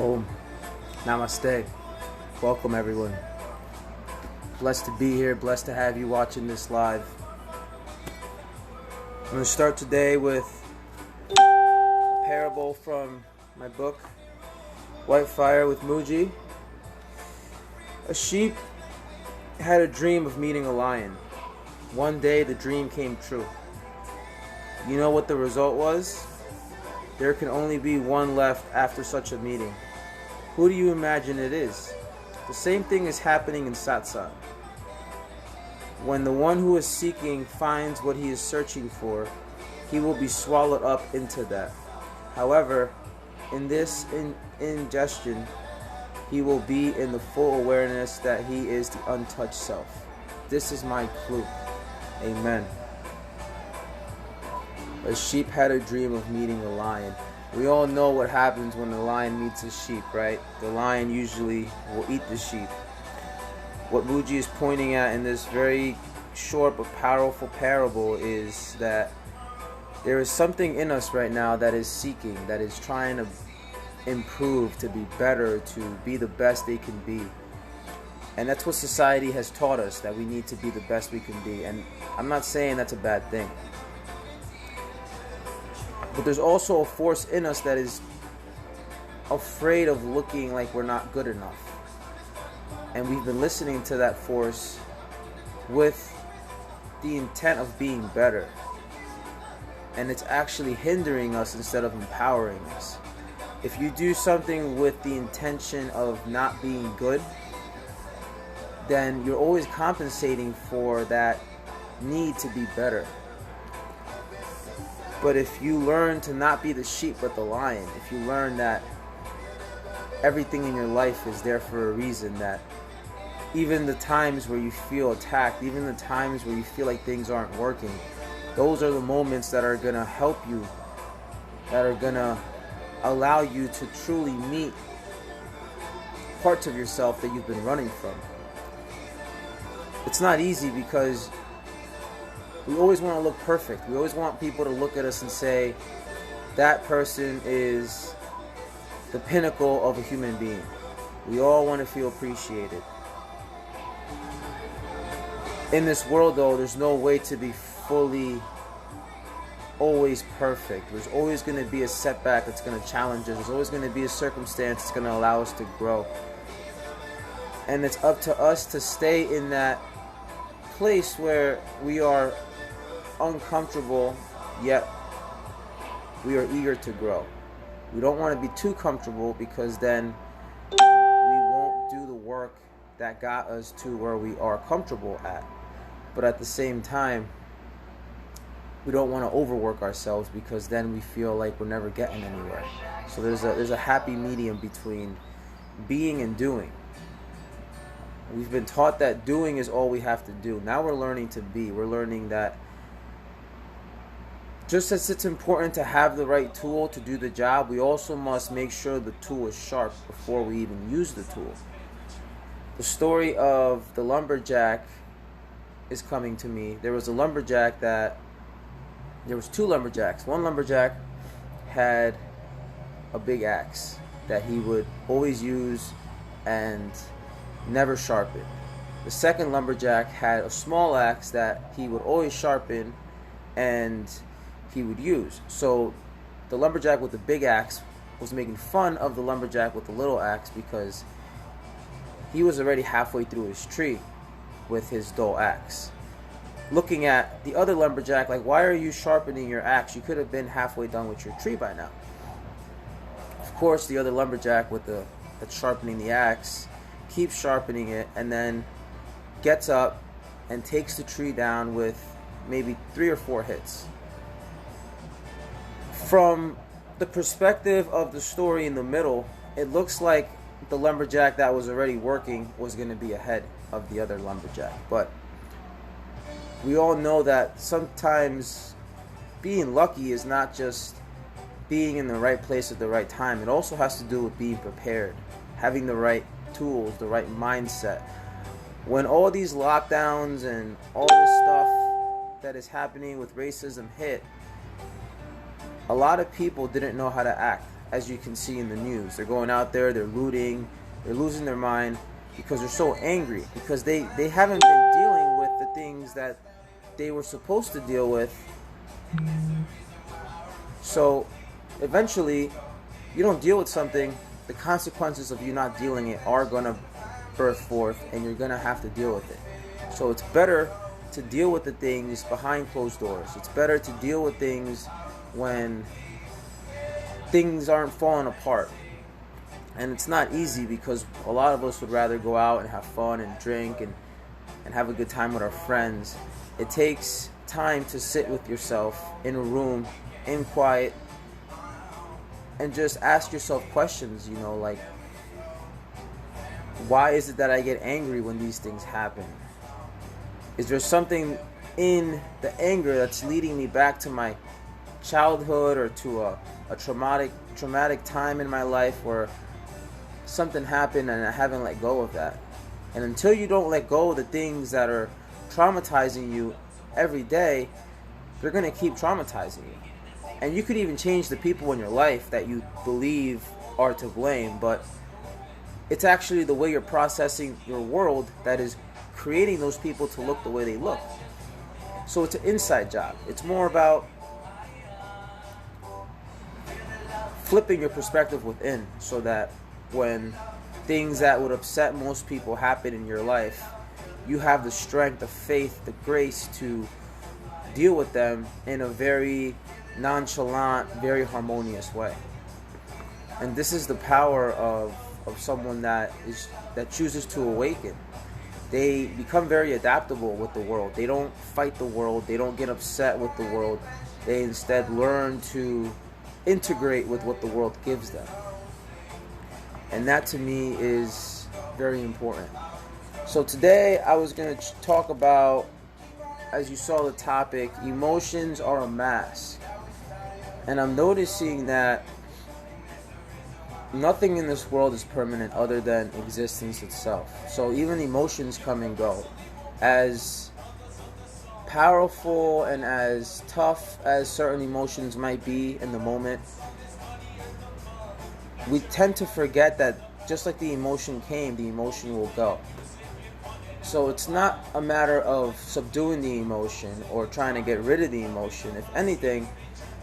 Om. Namaste. Welcome everyone. Blessed to be here, blessed to have you watching this live. I'm going to start today with a parable from my book, White Fire with Mooji. A sheep had a dream of meeting a lion. One day the dream came true. You know what the result was? There can only be one left after such a meeting. Who do you imagine it is? The same thing is happening in satsang. When the one who is seeking finds what he is searching for, he will be swallowed up into that. However, in this ingestion, he will be in the full awareness that he is the untouched self. This is my clue. Amen. A sheep had a dream of meeting a lion. We all know what happens when a lion meets a sheep, right? The lion usually will eat the sheep. What Mooji is pointing at in this very short but powerful parable is that there is something in us right now that is seeking, that is trying to improve, to be better, to be the best they can be. And that's what society has taught us, that we need to be the best we can be. And I'm not saying that's a bad thing. But there's also a force in us that is afraid of looking like we're not good enough. And we've been listening to that force with the intent of being better. And it's actually hindering us instead of empowering us. If you do something with the intention of not being good, then you're always compensating for that need to be better. But if you learn to not be the sheep but the lion, if you learn that everything in your life is there for a reason, that even the times where you feel attacked, even the times where you feel like things aren't working, those are the moments that are going to help you, that are going to allow you to truly meet parts of yourself that you've been running from. It's not easy because we always want to look perfect. We always want people to look at us and say, that person is the pinnacle of a human being. We all want to feel appreciated. In this world, though, there's no way to be fully always perfect. There's always going to be a setback that's going to challenge us. There's always going to be a circumstance that's going to allow us to grow. And it's up to us to stay in that place where we are uncomfortable, yet we are eager to grow. We don't want to be too comfortable because then we won't do the work that got us to where we are comfortable at. But at the same time, we don't want to overwork ourselves because then we feel like we're never getting anywhere. So there's a happy medium between being and doing. We've been taught that doing is all we have to do. Now we're learning to be. We're learning that just as it's important to have the right tool to do the job, we also must make sure the tool is sharp before we even use the tool. The story of the lumberjack is coming to me. There was two lumberjacks. One lumberjack had a big axe that he would always use and never sharpen. The second lumberjack had a small axe that he would always sharpen and he would use. So the lumberjack with the big axe was making fun of the lumberjack with the little axe because he was already halfway through his tree with his dull axe. Looking at the other lumberjack like, why are you sharpening your axe? You could have been halfway done with your tree by now. Of course, the other lumberjack that's sharpening the axe keeps sharpening it and then gets up and takes the tree down with maybe 3 or 4 hits. From the perspective of the story in the middle, it looks like the lumberjack that was already working was going to be ahead of the other lumberjack. But we all know that sometimes being lucky is not just being in the right place at the right time. It also has to do with being prepared, having the right tools, the right mindset. When all these lockdowns and all this stuff that is happening with racism hit, a lot of people didn't know how to act. as you can see in the news. They're going out there, they're looting, they're losing their mind because they're so angry, because they haven't been dealing with the things that they were supposed to deal with. So eventually, you don't deal with something, the consequences of you not dealing it are going to birth forth, and you're going to have to deal with it. So it's better to deal with the things behind closed doors. It's better to deal with things when things aren't falling apart. And it's not easy, because a lot of us would rather go out and have fun and drink and have a good time with our friends. It takes time to sit with yourself in a room, in quiet, and just ask yourself questions, like, why is it that I get angry when these things happen? Is there something in the anger that's leading me back to my childhood or to a traumatic time in my life where something happened and I haven't let go of that? And until you don't let go of the things that are traumatizing you every day, they're going to keep traumatizing you. And you could even change the people in your life that you believe are to blame, but it's actually the way you're processing your world that is creating those people to look the way they look. So it's an inside job. It's more about flipping your perspective within, so that when things that would upset most people happen in your life, you have the strength, the faith, the grace to deal with them in a very nonchalant, very harmonious way. And this is the power of someone that chooses to awaken. They become very adaptable with the world. They don't fight the world. They don't get upset with the world. They instead learn to integrate with what the world gives them. And that, to me, is very important. So today I was going to talk about, as you saw the topic, emotions are a mask. And I'm noticing that nothing in this world is permanent other than existence itself. So even emotions come and go. As powerful and as tough as certain emotions might be in the moment, we tend to forget that just like the emotion came, the emotion will go. So it's not a matter of subduing the emotion or trying to get rid of the emotion. If anything,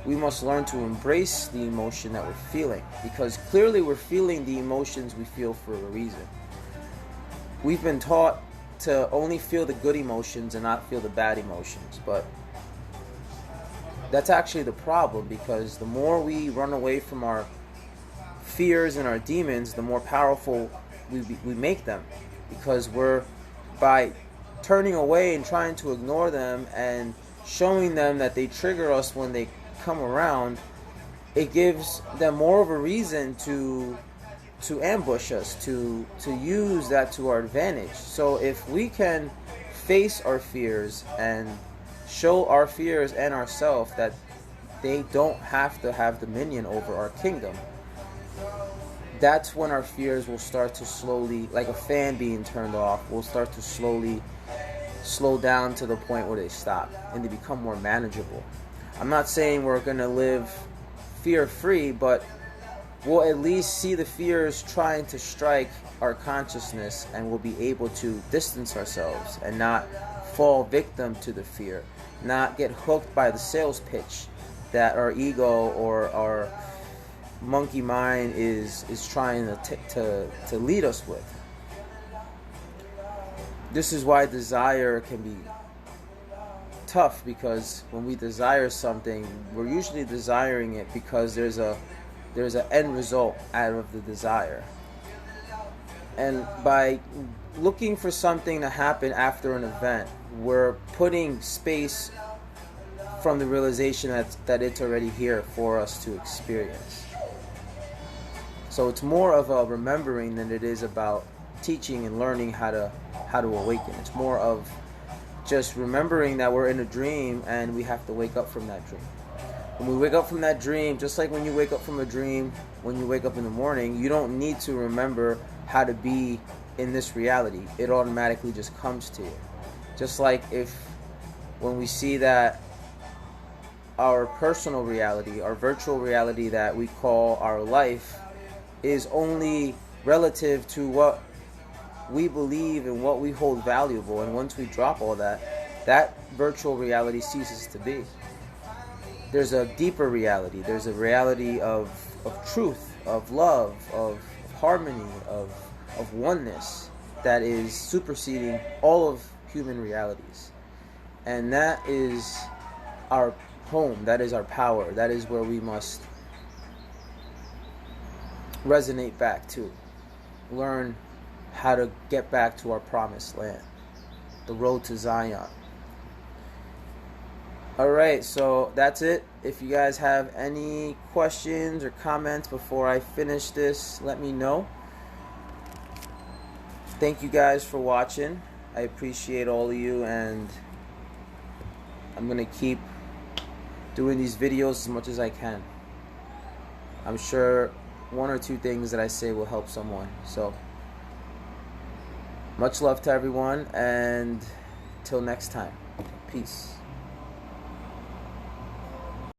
we must learn to embrace the emotion that we're feeling, because clearly we're feeling the emotions we feel for a reason. We've been taught to only feel the good emotions and not feel the bad emotions, but that's actually the problem, because the more we run away from our fears and our demons, the more powerful we make them, because by turning away and trying to ignore them and showing them that they trigger us when they come around, it gives them more of a reason to ambush us, to use that to our advantage. So if we can face our fears and show our fears and ourselves that they don't have to have dominion over our kingdom, that's when our fears will start to slowly, like a fan being turned off, will start to slowly slow down to the point where they stop and they become more manageable. I'm not saying we're going to live fear-free, but we'll at least see the fears trying to strike our consciousness, and we'll be able to distance ourselves and not fall victim to the fear, not get hooked by the sales pitch that our ego or our monkey mind is trying to lead us with. This is why desire can be tough, because when we desire something, we're usually desiring it because there's an end result out of the desire. And by looking for something to happen after an event, we're putting space from the realization that it's already here for us to experience. So it's more of a remembering than it is about teaching and learning how to awaken. It's more of just remembering that we're in a dream and we have to wake up from that dream. When we wake up from that dream, just like when you wake up from a dream, when you wake up in the morning, you don't need to remember how to be in this reality. It automatically just comes to you. Just like when we see that our personal reality, our virtual reality that we call our life, is only relative to what we believe and what we hold valuable. And once we drop all that, that virtual reality ceases to be. There's a deeper reality. There's a reality of truth, of love, of harmony, of oneness that is superseding all of human realities. And that is our home. That is our power. That is where we must resonate back to. Learn how to get back to our promised land. The road to Zion. Alright, so that's it. If you guys have any questions or comments before I finish this, let me know. Thank you guys for watching. I appreciate all of you, and I'm going to keep doing these videos as much as I can. I'm sure one or two things that I say will help someone. So, much love to everyone, and till next time. Peace.